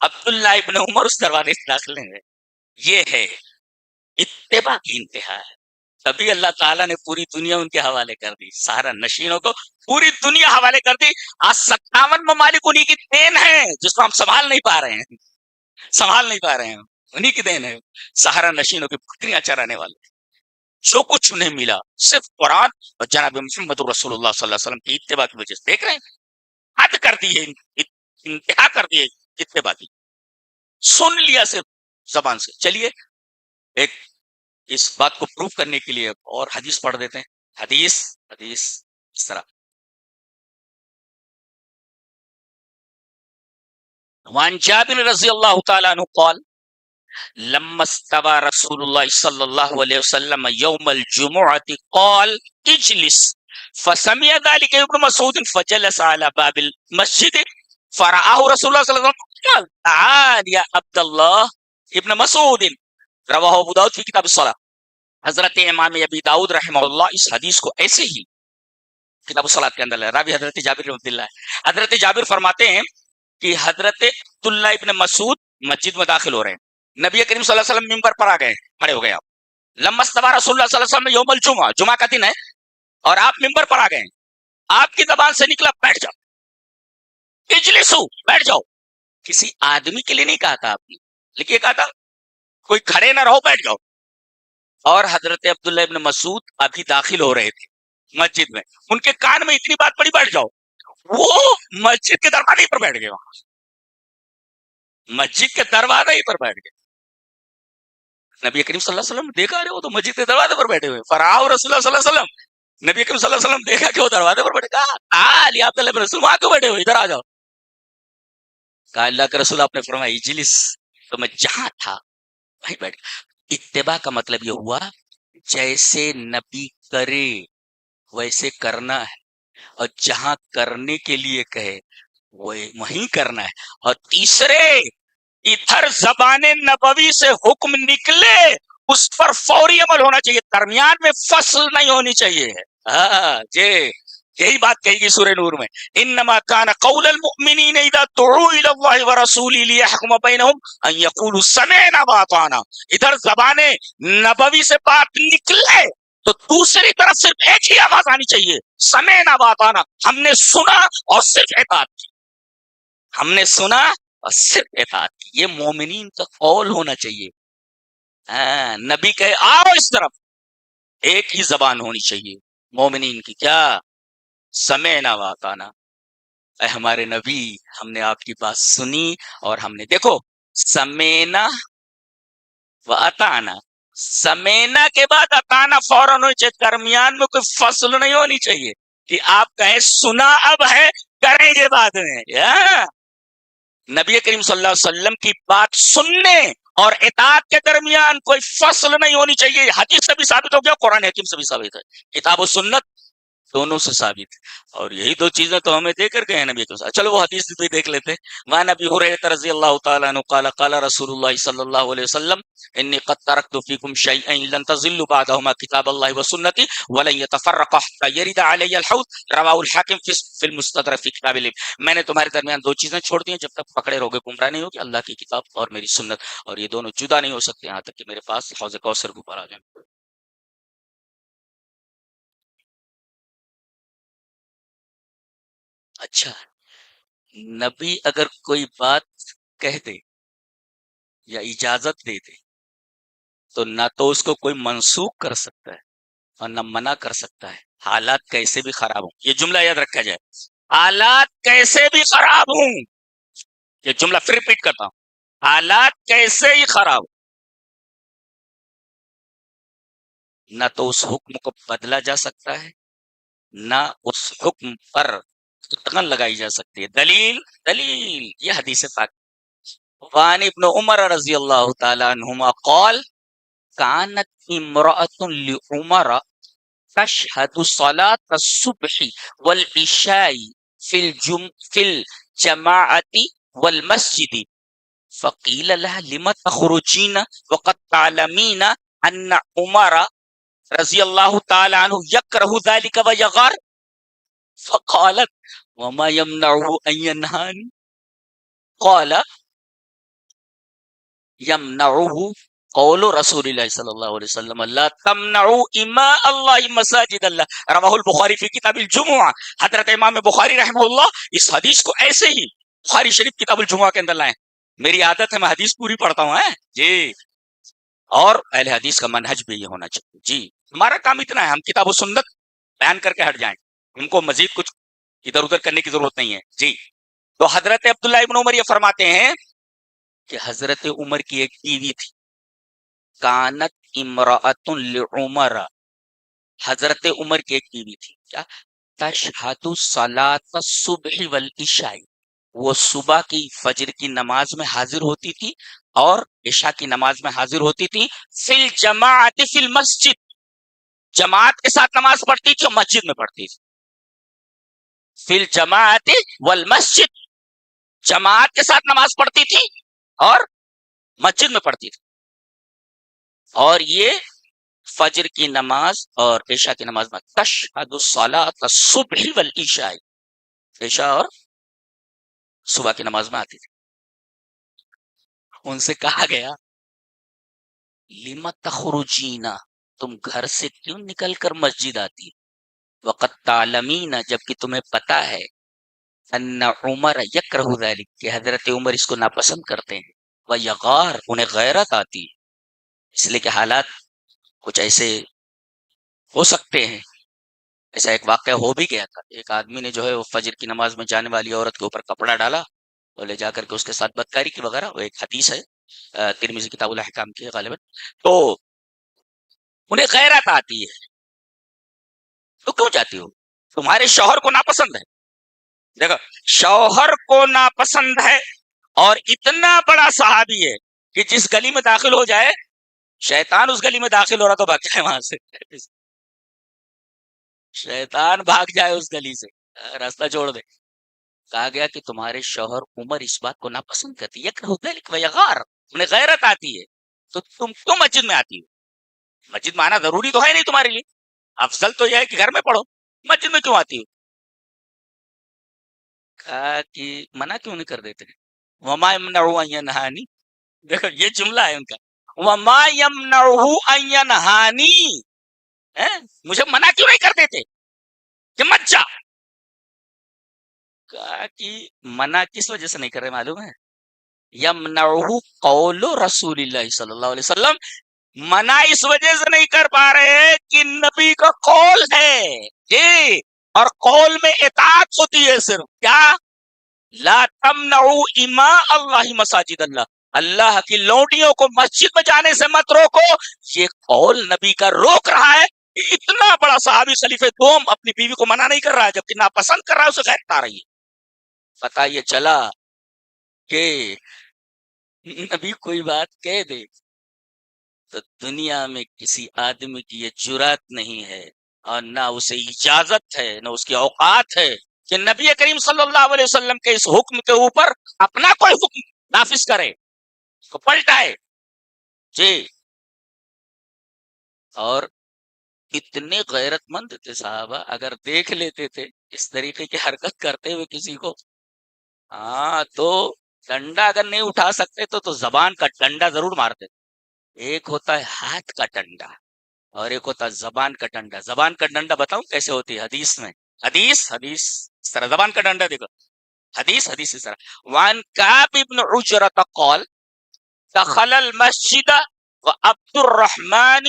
عبداللہ ابن عمر اس دروازے سے داخل نہیں رہے. یہ ہے اتباع کی انتہا ہے. تبھی اللہ تعالیٰ نے پوری دنیا ان کے حوالے کر دی، سہارا نشینوں کو پوری دنیا حوالے کر دی. آج 57 ممالک انہی کی دین ہے جس کو ہم سنبھال نہیں پا رہے ہیں، انہی کی دین ہے. سہارا نشینوں کی بکریاں چرانے والے، جو کچھ انہیں ملا صرف قرآن اور جناب محمد رسول اللہ صلی اللہ علیہ وسلم کی اتباع کی وجہ سے. دیکھ رہے ہیں حد کر دی ہے، انتہا کر دی ہے اتباع کی. سن لیا صرف زبان سے. چلیے ایک اس بات کو پروف کرنے کے لیے اور حدیث پڑھ دیتے ہیں. حدیث حدیث اس طرح وان جابر رضی اللہ تعالیٰ عنہ قال لما استوى رسول الله صلى الله عليه وسلم يوم الجمعة قال اجلس فسمع ذلك ابن مسعود فجلس على باب المسجد فرآه رسول الله صلى الله عليه وسلم قال تعال يا عبد الله ابن مسعود رواه ابو داود في کتاب الصلاة. حضرت امام ابی داؤد رحمہ اللہ اس حدیث کو ایسے ہی کتاب الصلاۃ کے اندر ہے. راوی حضرت جابر رضی اللہ ہے. حضرت جابر فرماتے ہیں کہ حضرت عبداللہ ابن مسعود مسجد میں داخل ہو رہے ہیں. نبی کریم صلی اللہ علیہ وسلم ممبر پر آ گئے, کھڑے ہو گئے. آپ لما استوى رسول اللہ صلی اللہ علیہ وسلم یوم الجمعہ, جمعہ کا دن ہے اور آپ ممبر پر آ گئے. آپ کی زبان سے نکلا بیٹھ جاؤ, اجلسو بیٹھ جاؤ. کسی آدمی کے لیے نہیں کہا تھا آپ نے, لیکن یہ کہا تھا کوئی کھڑے نہ رہو, بیٹھ جاؤ. اور حضرت عبداللہ ابن مسعود ابھی داخل ہو رہے تھے مسجد میں, ان کے کان میں اتنی بات پڑی بیٹھ جاؤ, وہ مسجد کے دروازے پر بیٹھ گئے. وہاں مسجد کے دروازے پر بیٹھ گئے. نبی کریم صلی اللہ علیہ وسلم دیکھا رہے ہو تو مسجد کے دروازے پر بیٹھے ہوئے. فراؤ رسول اللہ صلی اللہ علیہ وسلم, نبی کریم صلی اللہ علیہ وسلم دیکھا کہ وہ دروازے پر بیٹھے, کہا علی عبداللہ ابن رسول وہاں کیوں بیٹھے ہوئے, ادھر آ جاؤ. کہا اللہ کے رسول آپ نے فرمایا اجلس, تو میں جہاں تھا وہیں بیٹھ گیا. اتباع کا مطلب یہ ہوا جیسے نبی کرے ویسے کرنا ہے, اور جہاں کرنے کے لیے کہے وہیں کرنا ہے. اور تیسرے, ادھر زبان نبوی سے حکم نکلے اس پر فوری عمل ہونا چاہیے, درمیان میں فصل نہیں ہونی چاہیے. ہاں جی, یہی بات کہی گی سورہ نور میں, انما کان قول المؤمنین اذا دعوا الی اللہ ورسولہ لیحکم بینہم ان یقولوا سمعنا واطعنا. ادھر زبان نبوی سے بات نکلے تو دوسری طرف صرف ایک ہی آواز آنی چاہیے, سمعنا واطعنا, ہم نے سنا اور صرف اطاعت کی, ہم نے سنا اور صرف اطاعت کی. یہ مومنین کا قول ہونا چاہیے. ہاں, نبی کہے آؤ اس طرف, ایک ہی زبان ہونی چاہیے مومنین کی, کیا سمعنا واطعنا. اے ہمارے نبی, ہم نے آپ کی بات سنی اور ہم نے, دیکھو سمعنا واطعنا, سمعنا کے بعد اطعنا فوراً ہونی چاہیے, درمیان میں کوئی فصل نہیں ہونی چاہیے کہ آپ کہیں سنا اب ہے کریں گے بعد میں. نبی کریم صلی اللہ علیہ وسلم کی بات سننے اور اطاعت کے درمیان کوئی فصل نہیں ہونی چاہیے. حدیث سے بھی ثابت ہو گیا, قرآن حکیم سے بھی ثابت ہے, کتاب و سنت دونوں سے ثابت ہے. اور یہی دو چیزیں تو ہمیں دے کر گئے ہیں نبی کے ساتھ. چلو وہ حدیث بھی دیکھ لیتے ہیں. وعن ابی ہریرہ رضی اللہ تعالی عنہ قال قال رسول اللہ صلی اللہ علیہ وسلم انی قد ترکت فیکم شیئا لن تضلوا بعدهما کتاب اللہ وسنتی ولن يتفرقا حتى يرد علی الحوض رواه الحاکم فی المستدرک فی کتاب العلم. میں نے تمہارے درمیان دو چیزیں چھوڑ دی ہیں, جب تک پکڑے رہو گے گمراہ نہیں ہوگی, اللہ کی کتاب اور میری سنت, اور یہ دونوں جدا نہیں ہو سکتے یہاں تک کہ میرے پاس حوض کوثر کے اوپر آ جائیں. اچھا, نبی اگر کوئی بات کہہ دے یا اجازت دے دے تو نہ تو اس کو کوئی منسوخ کر سکتا ہے اور نہ منع کر سکتا ہے, حالات کیسے بھی خراب ہوں. یہ جملہ یاد رکھا جائے, حالات کیسے بھی خراب ہوں, یہ جملہ پھر ریپیٹ کرتا ہوں, حالات کیسے ہی خراب ہوں, نہ تو اس حکم کو بدلا جا سکتا ہے نہ اس حکم پر لگن لگائی جا سکتی ہے. دلیل دلیل یہ حدیث پاک. وعن ابن عمر رضی اللہ تعالی عنہما قال كانت امرأة لعمر تشهد صلاة الصبح والعشاء في الجماعة والمسجد فقيل لها لم تخرجين وقد تعلمين أن عمر رضی اللہ تعالی عنہ يكره ذلك ويغار فقالت وما يمنعه أن ينهاني قال يمنعه قول رسول اللہ صلی اللہ علیہ وسلم لا تمنعوا اماء اللہ مساجد اللہ رواہ البخاری فی کتاب الجمعہ. حضرت امام بخاری رحمہ اللہ اس حدیث کو ایسے ہی بخاری شریف کتاب الجمعہ کے اندر لائیں. میری عادت ہے میں حدیث پوری پڑھتا ہوں جی, اور اہل حدیث کا منہج بھی یہ ہونا چاہیے جی. ہمارا کام اتنا ہے, ہم کتاب و سنت بیان کر کے ہٹ جائیں, ان کو مزید کچھ ادھر ادھر کرنے کی ضرورت نہیں ہے جی. تو حضرت عبداللہ ابن عمر یہ فرماتے ہیں کہ حضرت عمر کی ایک بیوی تھی, کانت امرأۃ لعمر, حضرت عمر کی ایک بیوی تھی، کیا تشہد صلاۃ الصبح والعشاء، وہ صبح کی فجر کی نماز میں حاضر ہوتی تھی اور عشاء کی نماز میں حاضر ہوتی تھی، فی الجماعت فی المسجد، جماعت کے ساتھ نماز پڑھتی تھی اور مسجد میں پڑھتی تھی، فی الجماعت والمسجد، جماعت کے ساتھ نماز پڑھتی تھی اور مسجد میں پڑھتی تھی، اور یہ فجر کی نماز اور عشاء کی نماز میں تشہد الصلاۃ الصبح والعشاء، عشاء اور صبح کی نماز میں آتی تھی۔ ان سے کہا گیا لم تخرجین، تم گھر سے کیوں نکل کر مسجد آتی، وقد تعلمین، جبکہ تمہیں پتا ہے، ان عمر یکرہ ذلک، کہ حضرت عمر اس کو ناپسند کرتے ہیں، ویغار، انہیں غیرت آتی ہے، اس لیے کہ حالات کچھ ایسے ہو سکتے ہیں۔ ایسا ایک واقعہ ہو بھی گیا تھا، ایک آدمی نے جو ہے وہ فجر کی نماز میں جانے والی عورت کے اوپر کپڑا ڈالا اور لے جا کر کے اس کے ساتھ بدکاری کی وغیرہ، وہ ایک حدیث ہے، ترمذی کتاب الاحکام کی ہے غالباً۔ تو انہیں غیرت آتی ہے، تو کیوں جاتی ہو، تمہارے شوہر کو ناپسند ہے، دیکھو شوہر کو ناپسند ہے، اور اتنا بڑا صحابی ہے کہ جس گلی میں داخل ہو جائے، شیطان اس گلی میں داخل ہو رہا تو بھاگ جائے وہاں سے، شیطان بھاگ جائے اس گلی سے، راستہ چھوڑ دے۔ کہا گیا کہ تمہارے شوہر عمر اس بات کو ناپسند کرتی ہے، یکرہ ذلک ویغار، انہیں غیرت آتی ہے، تو تم کیوں مسجد میں آتی ہو، مسجد میں آنا ضروری تو ہے نہیں تمہارے لیے، افضل تو یہ ہے کہ گھر میں پڑھو، مسجد میں کیوں آتی ہو؟ کہا کہ منع کیوں نہیں کر دیتے، وما يمنعه ان ينهاني، دیکھو یہ جملہ ہے ان کا، وما يمنعه ان ينهاني، مجھے منع کیوں نہیں کر دیتے کہ مت جا۔ کہا کہ منع کس وجہ سے نہیں کر رہے معلوم ہے، یمنعہ قول رسول اللہ صلی اللہ علیہ وسلم، منع اس وجہ سے نہیں کر پا رہے کہ نبی کا قول ہے، جی، اور قول میں اطاعت ہوتی ہے، صرف کیا، لا تمنعوا اماء اللہ مساجد اللہ، اللہ کی لونڈیوں کو مسجد میں جانے سے مت روکو، یہ قول نبی کا روک رہا ہے۔ اتنا بڑا صحابی خلیفہ دوم اپنی بیوی کو منع نہیں کر رہا ہے، جبکہ ناپسند کر رہا ہے، اسے غیرت آ رہی ہے۔ پتہ یہ چلا کہ نبی کوئی بات کہہ دے تو دنیا میں کسی آدمی کی یہ جرات نہیں ہے، اور نہ اسے اجازت ہے، نہ اس کی اوقات ہے کہ نبی کریم صلی اللہ علیہ وسلم کے اس حکم کے اوپر اپنا کوئی حکم نافذ کرے، اس کو پلٹائے، جی۔ اور کتنے غیرت مند تھے صحابہ، اگر دیکھ لیتے تھے اس طریقے کی حرکت کرتے ہوئے کسی کو، ہاں تو ڈنڈا اگر نہیں اٹھا سکتے تو زبان کا ڈنڈا ضرور مارتے۔ ایک ہوتا ہے ہاتھ کا ڈنڈا اور ایک ہوتا ہے زبان کا ڈنڈا۔ زبان کا ڈنڈا بتاؤں کیسے ہوتی ہے، حدیث میں، حدیث اس طرح، زبان کا ڈنڈا دیکھو، حدیث اس طرح، وان کعب ابن عجرۃ قال دخل المسجد وعبد الرحمن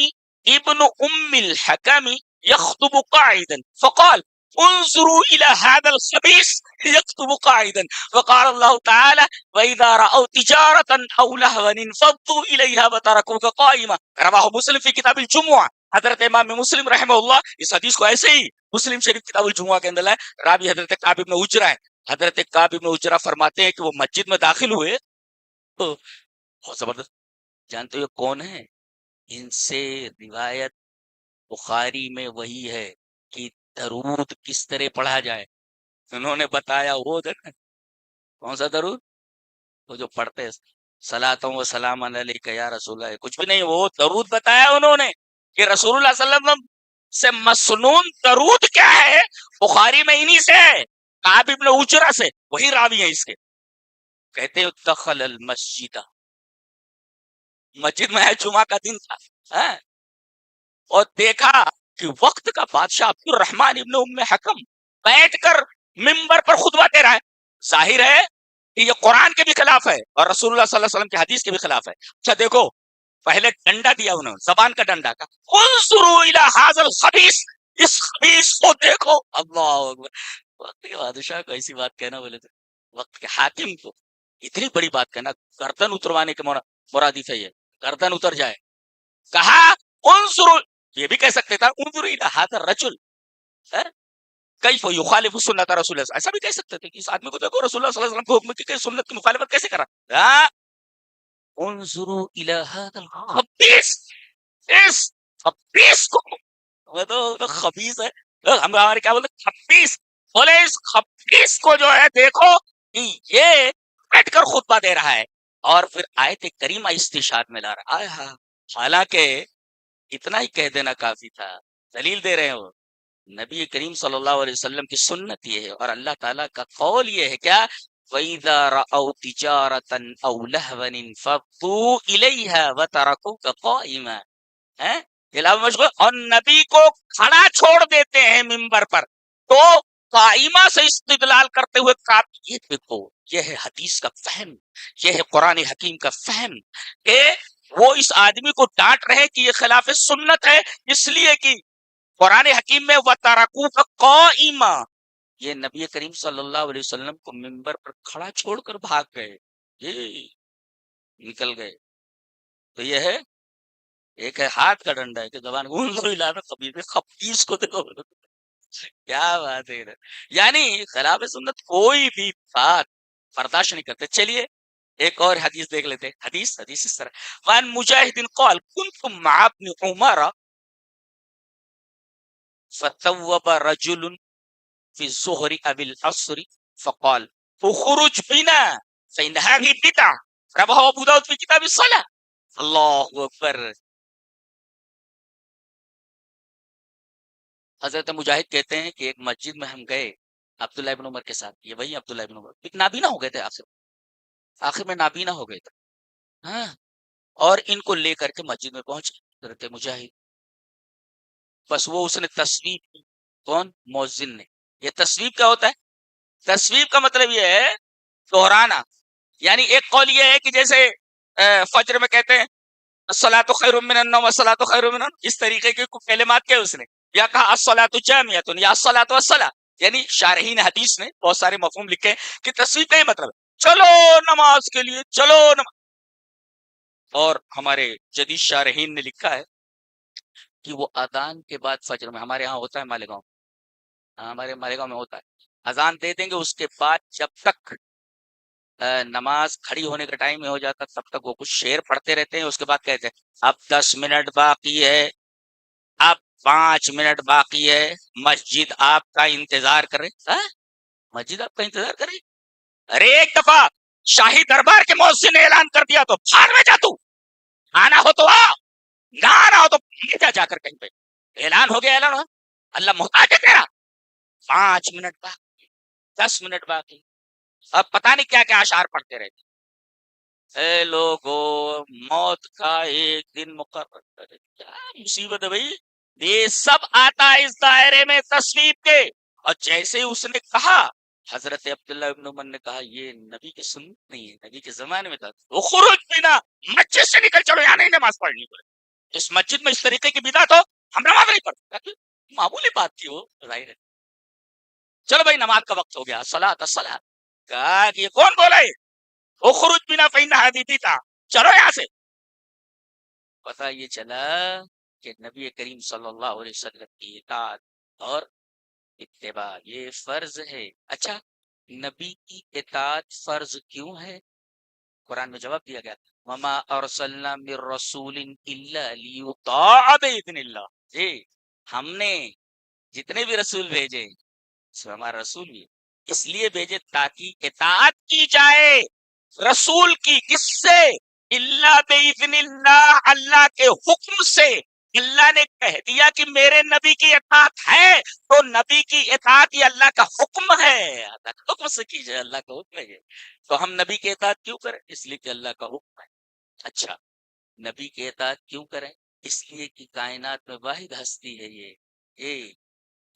ابن ام الحكم يخطب قاعدا فقال انظروا الى هذا الخبيث يخطب قاعدا وقال الله تعالى واذا راوا تجاره او لهوا انفضوا اليها وتركوك قائما، رواه مسلم في کتاب الجمعہ۔ حضرت امام مسلم رحمہ اللہ اس حدیث کو ایسے ہی مسلم شریف کتاب الجمعہ کے اندر ہے، راوی حضرت کعب ابن عجرہ ہے۔ حضرت کعب ابن عجرہ فرماتے ہیں کہ وہ مسجد میں داخل ہوئے تو بہت زبردست، جانتے ہو کون ہے؟ ان سے روایت بخاری میں وہی ہے کہ درود کس طرح پڑھا جائے، انہوں نے بتایا وہ کون سا درود، وہ جو پڑھتے ہیں صلاۃ و سلام علیک یا رسول اللہ، کچھ بھی نہیں، وہ درود بتایا انہوں نے کہ رسول اللہ صلی اللہ علیہ وسلم سے مسنون درود کیا ہے، بخاری میں انہی سے ہے، کعب ابن عجرہ سے، وہی راوی ہیں اس کے، کہتے ہیں دخل المسجد، مسجد میں ہے، جمعہ کا دن تھا، ہاں، اور دیکھا کہ وقت کا بادشاہ عبد الرحمن ابن ام حکم بیٹھ کر ممبر پر خطبہ دے رہا ہے، ظاہر ہے کہ یہ قرآن کے بھی خلاف ہے اور رسول اللہ صلی اللہ علیہ وسلم کی حدیث کے بھی خلاف ہے۔ اچھا دیکھو، پہلے ڈنڈا دیا انہوں نے، زبان کا ڈنڈا کا، انظروا الی ھذا الخبیث، اس خبیث کو دیکھو، اللہ اکبر، وقت کے بادشاہ کو ایسی بات کہنا، بولے تو وقت کے حاکم کو اتنی بڑی بات کہنا، گردن اتروانے کے مرادف ہے، یہ گردن اتر جائے۔ کہا انظروا، یہ بھی کہہ سکتے تھا انظر الی ھذا الرجل کیف یخالف سنت رسول اللہ، ایسا بھی کہہ سکتے تھے کہ اس آدمی کو دیکھو رسول اللہ صلی اللہ علیہ وسلم کے حکم کی سنت کی مخالفت کیسے کرا. انظروا الی ھذا الخبیث، اس خبیث کو، وہ تو خبیث ہے، ہمارے کیا بولتے خبیث، بولے اس خبیث کو جو ہے دیکھو کہ یہ بیٹھ کر خطبہ دے رہا ہے اور پھر آیت کریمہ استشہاد میں لا رہا ہے. حالانکہ اتنا ہی کہہ دینا کافی تھا. دلیل دے رہے ہو نبی کریم صلی اللہ علیہ وسلم کی سنت یہ ہے اور اللہ تعالیٰ کا قول یہ ہے کیا وَإِذَا رَأَوْا تِجَارَةً أَوْ لَهْوًا انفَضُّوا إِلَيْهَا وَتَرَكُوكَ قَائِمًا. علاوہ مشغول اور نبی کو کھڑا چھوڑ دیتے ہیں ممبر پر، تو قائمہ سے استدلال کرتے ہوئے کہا یہ دیکھو یہ ہے حدیث کا فہم، یہ ہے قرآن حکیم کا فہم کہ وہ اس آدمی کو ڈانٹ رہے کہ یہ خلاف سنت ہے اس لیے کہ قرآن حکیم میں وَتَرَكُوكَ قَائِمًا، یہ نبی کریم صلی اللہ علیہ وسلم کو ممبر پر کھڑا چھوڑ کر بھاگ گئے، یہ نکل گئے. تو یہ ہے ایک ہے ہاتھ کا ڈنڈا ہے کہ زبان خبیث کو دیکھو، کیا بات ہے. یعنی خلاف سنت کوئی بھی بات برداشت نہیں کرتے. چلیے ایک اور حدیث دیکھ لیتے. حدیث اس طرح وان مجاہد قال كنت مع ابن عمر فثوب رجل في الظهر أو العصر فقال اخرج بنا فإن هذه بدعة رواه أبو داود في كتاب الصلاة. اللہ اکبر. حضرت مجاہد کہتے ہیں کہ ایک مسجد میں ہم گئے عبداللہ ابن عمر کے ساتھ، یہ وہی عبداللہ ابن عمر ایک نابینا ہو گئے تھے، آخر میں نابینا ہو گئے تھے. ہاں، اور ان کو لے کر کے مسجد میں پہنچے حضرت مجاہد. بس وہ اس نے تصویب کی. کون؟ مؤذن نے. یہ تصویب کیا ہوتا ہے؟ تصویب کا مطلب یہ ہے دہرانا. یعنی ایک قول یہ ہے کہ جیسے فجر میں کہتے ہیں الصلاۃ خیر من النوم الصلاۃ خیر من النوم، اس طریقے کے کلمات کیا اس نے یا کہا الصلاۃ جامعۃ یا الصلاۃ والصلاۃ. یعنی شارحین حدیث نے بہت سارے مفہوم لکھے ہیں کہ تصویب کا یہ مطلب ہے چلو نماز کے لیے، چلو نماز. اور ہمارے جدید شارحین نے لکھا ہے کہ وہ اذان کے بعد فجر میں، ہمارے ہاں ہوتا ہے مالیگاؤں، ہمارے مالیگاؤں میں ہوتا ہے، اذان دے دیں گے اس کے بعد جب تک نماز کھڑی ہونے کا ٹائم ہو جاتا تب تک وہ کچھ شعر پڑھتے رہتے ہیں. اس کے بعد کہتے ہیں اب 10 منٹ باقی ہے، اب 5 منٹ باقی ہے، مسجد آپ کا انتظار کرے. مسجد آپ کا انتظار کرے؟ ارے ایک دفعہ شاہی دربار کے مؤذن نے اعلان کر دیا تو بھاڑ میں جا، تو آنا ہو تو آ، نہ آنا ہو تو جا کر کہیں پہ. اعلان ہو گیا، اعلان ہو، اللہ محتاج ہے تیرا. 5 منٹ باقی، 10 منٹ باقی، اب پتہ نہیں کیا کیا اشعار پڑھتے رہتے. اے لوگو، موت کا ایک دن مقرر کرے. کیا مصیبت ہے بھائی، یہ سب آتا ہے اس دائرے میں تصویب کے. اور جیسے اس نے کہا حضرت عبداللہ ابن عمر نے کہا یہ نبی کی سنت نہیں ہے، نبی کے زمانے میں تھا. وہ خروج بنا، مسجد سے نکل چلو، یہاں نہیں نماز پڑھنی پڑے. اس مسجد میں اس طریقے کی بدعت ہو ہم نماز نہیں پڑھتے. معمولی بات تھی وہ، ظاہر ہے. چلو بھائی نماز کا وقت ہو گیا، الصلاۃ الصلاۃ. کہا کہ یہ کون بولا ہے؟ اخرج بنا فإن هذه بدعة، چلو یہاں سے. پتہ یہ چلا کہ نبی کریم صلی اللہ علیہ وسلم کی اطاعت اور اتباع یہ فرض ہے. اچھا، نبی کی اطاعت فرض کیوں ہے؟ قرآن میں جواب دیا گیا وما ارسلنا من رسول الا لیطاع باذن اللہ. جی، ہم نے جتنے بھی رسول بھیجے ہمارا رسول بھی اس لیے بھیجے تاکہ اطاعت کی جائے رسول کی. کس سے؟ اللہ باذن اللہ، اللہ کے حکم سے. اللہ نے کہہ دیا کہ میرے نبی کی اطاعت ہے تو نبی کی اطاعت یہ اللہ کا حکم ہے. اللہ کا حکم سے کیجیے، اللہ کا حکم ہے. تو ہم نبی کی اطاعت کیوں کریں؟ اس لیے کہ اللہ کا حکم ہے. اچھا، نبی کی اطاعت کیوں کریں؟ اس لیے کہ کائنات میں واحد ہستی ہے یہ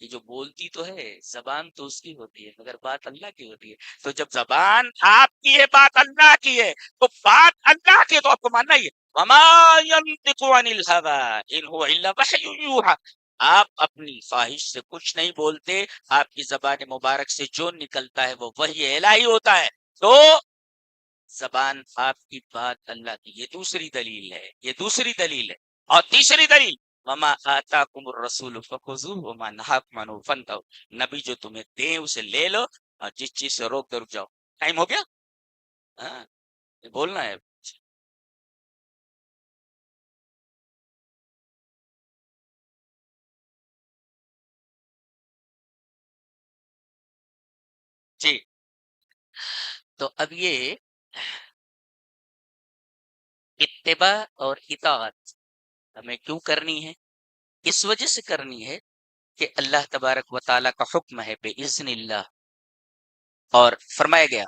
جو بولتی تو ہے، زبان تو اس کی ہوتی ہے مگر بات اللہ کی ہوتی ہے. تو جب زبان آپ کی ہے، بات اللہ کی ہے، تو بات اللہ کی ہے تو آپ کو ماننا ہی ہے. وما ينطق عن الهوى ان هو الا وحي يوحى. آپ اپنی خواہش سے کچھ نہیں بولتے، آپ کی زبان مبارک سے جو نکلتا ہے وہ وحی الہی ہوتا ہے. تو زبان آپ کی، بات اللہ کی. یہ دوسری دلیل ہے، یہ دوسری دلیل ہے. اور تیسری دلیل وما آتاکم الرسول فخذوہ وما نہاکم عنہ فانتہوا، نبی جو تمہیں دیں اسے لے لو، اور جس چیز سے روک دے رک جاؤ۔ ٹائم ہو گیا؟ ہاں یہ بولنا ہے جی۔ تو اب یہ اتباع اور اطاعت ہمیں کیوں کرنی ہے؟ اس وجہ سے کرنی ہے کہ اللہ تبارک و تعالیٰ کا حکم ہے بِإِذْنِ اللہ، اور فرمایا گیا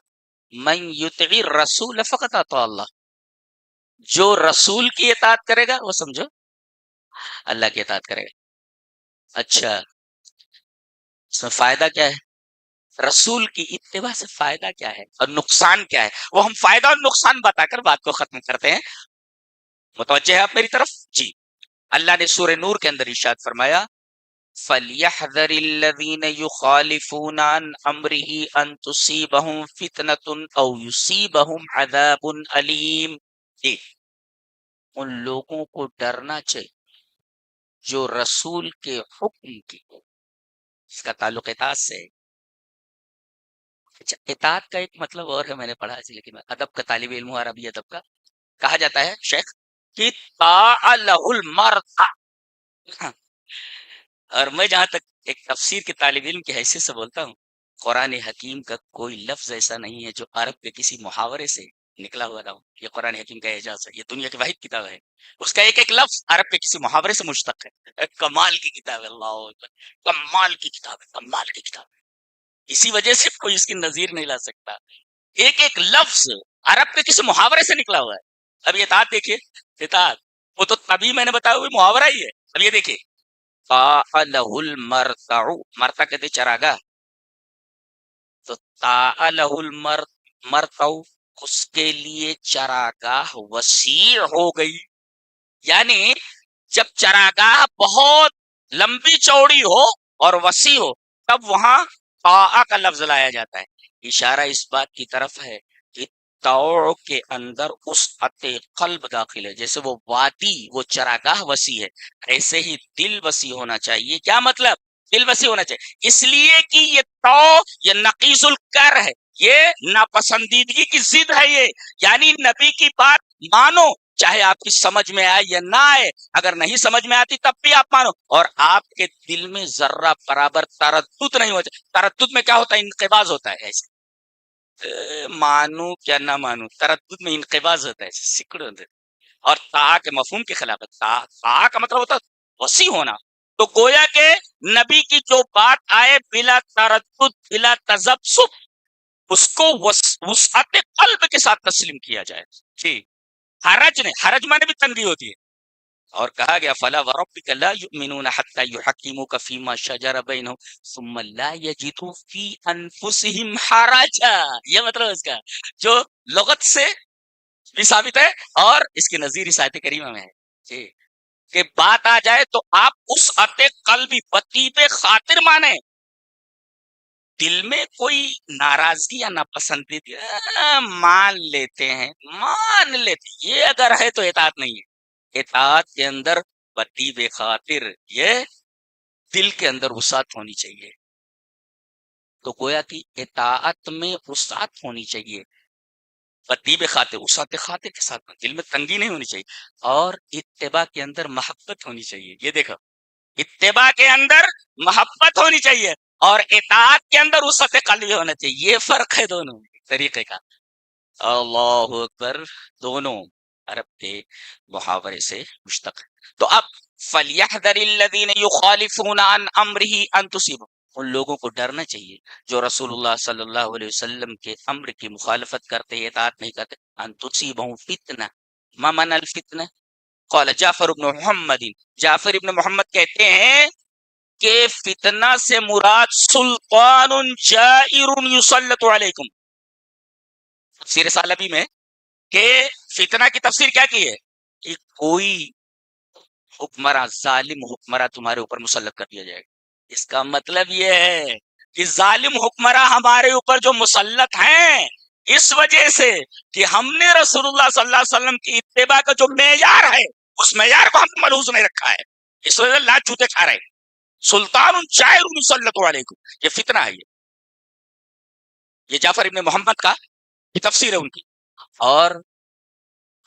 من یطع الرسول فقط اطاع اللہ، جو رسول کی اطاعت کرے گا وہ سمجھو اللہ کی اطاعت کرے گا۔ اچھا، اس میں فائدہ کیا ہے؟ رسول کی اتباع سے فائدہ کیا ہے اور نقصان کیا ہے، وہ ہم فائدہ اور نقصان بتا کر بات کو ختم کرتے ہیں۔ متوجہ ہے آپ میری طرف؟ جی۔ اللہ نے سورہ نور کے اندر ارشاد فرمایا فَلْيَحْذَرِ الَّذِينَ يُخَالِفُونَ عَنْ أَمْرِهِ أَن تُصِيبَهُمْ فِتْنَةٌ أَوْ يُصِيبَهُمْ عَذَابٌ أَلِيمٌ۔ جی، ان لوگوں کو ڈرنا چاہیے جو رسول کے حکم کی، اس کا تعلق اطاعت سے ہے۔ اچھا، اطاعت کا ایک مطلب اور ہے، میں نے پڑھا ہے، لیکن میں ادب کا طالب علم ہوں، عربی ادب کا، کہا جاتا ہے شیخ کہ طاع لہ المرء، اور میں جہاں تک ایک تفسیر کے طالب علم کی حیثیت سے بولتا ہوں، قرآن حکیم کا کوئی لفظ ایسا نہیں ہے جو عرب کے کسی محاورے سے نکلا ہوا نہ ہو۔ یہ قرآن حکیم کا اعجاز ہے، یہ دنیا کی واحد کتاب ہے، اس کا ایک ایک لفظ عرب کے کسی محاورے سے مشتق ہے۔ کمال کی کتاب ہے، اللہ اکبر، کمال کی کتاب ہے، کمال کی کتاب ہے، اسی وجہ سے کوئی اس کی نظیر نہیں لا سکتا۔ ایک ایک لفظ عرب کے کسی محاورے سے نکلا ہوا ہے۔ اب یہ اطاعت دیکھیے، اطاعت وہ تو تبھی میں نے بتایا ہوئے محاورہ ہی ہے۔ اب یہ دیکھیے طاع لہ المرتع، مرتع کہتے چراگاہ، تو طاع لہ المرتع، اس کے لیے چراگاہ وسیع ہو گئی، یعنی جب چراگاہ بہت لمبی چوڑی ہو اور وسیع ہو تب وہاں طاع کا لفظ لایا جاتا ہے۔ اشارہ اس بات کی طرف ہے کہ طاع کے اندر وسعت قلب داخل ہے، جیسے وہ وادی، وہ چراگاہ وسیع ہے، ایسے ہی دل وسیع ہونا چاہیے۔ کیا مطلب؟ دل وسیع ہونا چاہیے، اس لیے کہ یہ طاع یہ نقیض الکر ہے، یہ ناپسندیدگی کی ضد ہے، یہ یعنی نبی کی بات مانو، چاہے آپ کی سمجھ میں آئے یا نہ آئے، اگر نہیں سمجھ میں آتی تب بھی آپ مانو، اور آپ کے دل میں ذرہ برابر تردد نہیں ہوتا۔ تردد میں کیا ہوتا ہے؟ انقباض ہوتا ہے، ایسے مانو کیا نہ مانو، تردد میں انقباض ہوتا ہے، ایسے سکڑ ہوتے ہیں۔ اور طاع کے مفہوم کے خلاف ہے، طاع کا مطلب ہوتا ہے وسیع ہونا۔ تو گویا کہ نبی کی جو بات آئے بلا تردد بلا تذبذب، اس کو وسعت قلب کے ساتھ تسلیم کیا جائے۔ جی، حرج نہیں، حرج مانے بھی تنگی ہوتی ہے۔ اور کہا گیا فلا وربک لا یؤمنون حتی یحکموک فیما شجر بینہم ثم لا یجدوا فی انفسہم حرجا، یہ مطلب اس کا جو لغت سے بھی ثابت ہے، اور اس کی نظیر اس آیت کریمہ میں ہے جی، کہ بات آ جائے تو آپ اس عت قلبی بطیب خاطر مانیں، دل میں کوئی ناراضگی یا ناپسندیدگی مان لیتے ہیں، مان لیتے، یہ اگر ہے تو اطاعت نہیں ہے۔ اطاعت کے اندر بطیب خاطر، یہ دل کے اندر وسعت ہونی چاہیے۔ تو گویا کہ اطاعت میں وسعت ہونی چاہیے، بطیب خاطر، وسعت خاطر کے ساتھ، دل میں تنگی نہیں ہونی چاہیے، اور اتباع کے اندر محبت ہونی چاہیے۔ یہ دیکھو، اتباع کے اندر محبت ہونی چاہیے اور اطاعت کے اندر وسعت قلبی ہونا چاہیے، یہ فرق ہے دونوں طریقے کا۔ اللہ اکبر، دونوں عرب کے محاورے سے مشتق ہے۔ تو اب فَلْيَحْذَرِ الَّذِينَ يُخَالِفُونَ عَنْ أَمْرِهِ أَن تُصِيبَهُمْ، ان لوگوں کو ڈرنا چاہیے جو رسول اللہ صلی اللہ علیہ وسلم کے امر کی مخالفت کرتے، اطاعت نہیں کرتے، ان تصیبہم فتنہ۔ ما معنی الفتنہ؟ قال جعفر بن محمد، جعفر ابن محمد کہتے ہیں کہ فتنہ سے مراد سلطان جائر یسلط علیکم، تفسیر سالبی میں، کہ فتنہ کی تفسیر کیا کی ہے کہ کوئی حکمراں، ظالم حکمراں تمہارے اوپر مسلط کر دیا جائے گا۔ اس کا مطلب یہ ہے کہ ظالم حکمراں ہمارے اوپر جو مسلط ہیں اس وجہ سے کہ ہم نے رسول اللہ صلی اللہ علیہ وسلم کی اتباع کا جو معیار ہے اس معیار کو ہم ملحوظ نہیں رکھا ہے، اس وجہ سے لاکھ جوتے کھا رہے ہیں. سلطان جائر مسلط علیکم، یہ فتنہ ہے. یہ جعفر ابن محمد کا یہ تفسیر ہے ان کی. اور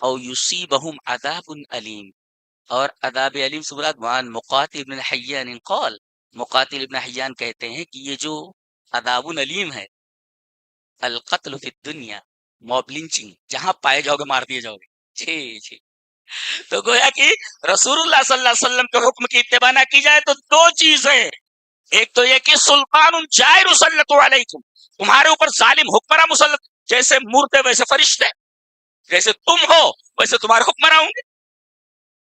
او یصیبہم عذاب علیم، اور عذاب علیم سے مراد وان مقاتل ابن حیان قال، مقاتل ابن حیان کہتے ہیں کہ یہ جو عذاب علیم ہے، القتل فی الدنیا، موب لنچنگ، جہاں پائے جاؤ گے مار دیے جاؤ گے. جی جی. تو گویا کہ رسول اللہ صلی اللہ علیہ وسلم کے حکم کی اتباع نہ کی جائے تو دو چیزیں، ایک تو یہ کہ سلطان جائر مسلط علیکم، تمہارے اوپر ظالم حکمراں مسلط، جیسے مردے ویسے فرشتے، جیسے تم ہو ویسے تمہارے حکمراں ہوں گے.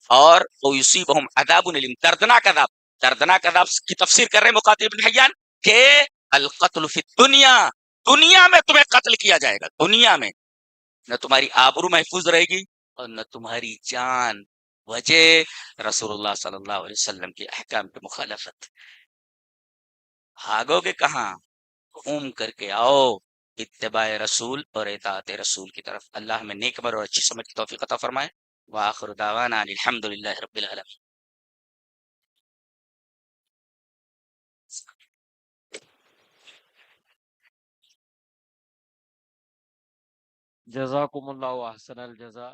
اور یصیبہم عذاب علیم، دردناک عذاب. دردناک عذاب کی تفسیر کر رہے ہیں مقاتل ابن حیان کہ القتل فی الدنیا، دنیا میں تمہیں قتل کیا جائے گا. دنیا میں نہ تمہاری آبرو محفوظ رہے گی اور نہ تمہاری جان. وجہ رسول اللہ صلی اللہ علیہ وسلم کے احکام کی مخالفت. بھاگو گے کہاں؟ گھوم کر کے آؤ اتباع رسول اور اطاعت رسول کی طرف. اللہ ہمیں نیک عمل اور اچھی سمجھ کی توفیق عطا فرمائے. وآخر دعوانا ان الحمد للہ رب العالمین. جزاکم اللہ احسن الجزا.